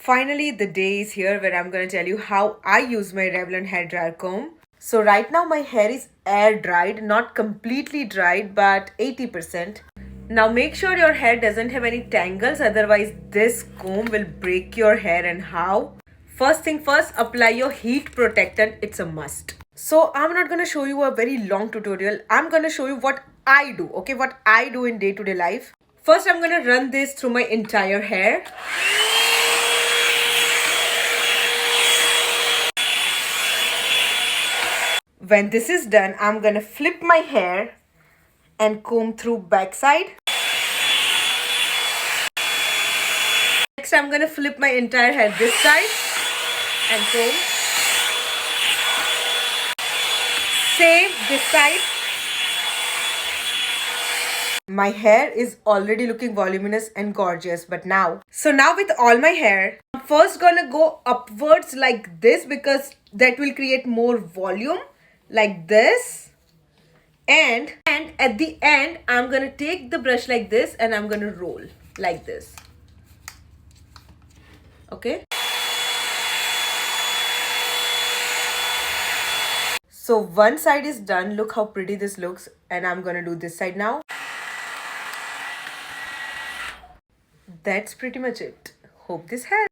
Finally, the day is here where I'm gonna tell you how I use my Revlon hair dryer comb. So right now my hair is air dried, not completely dried, but 80%. Now make sure your hair doesn't have any tangles, otherwise this comb will break your hair. And how? First thing first, apply your heat protectant. It's a must. So I'm not gonna show you a very long tutorial. I'm gonna show you what I do, okay? What I do in day-to-day life. First, I'm gonna run this through my entire hair. When this is done, I'm gonna flip my hair and comb through backside. Next, I'm gonna flip my entire hair this side and comb. Same this side. My hair is already looking voluminous and gorgeous, but now with all my hair, I'm first gonna go upwards like this because that will create more volume, like this. And at the end, I'm gonna take the brush like this and I'm gonna roll like this. Okay. So one side is done. Look how pretty this looks. And I'm gonna do this side now. That's pretty much it. Hope this helps.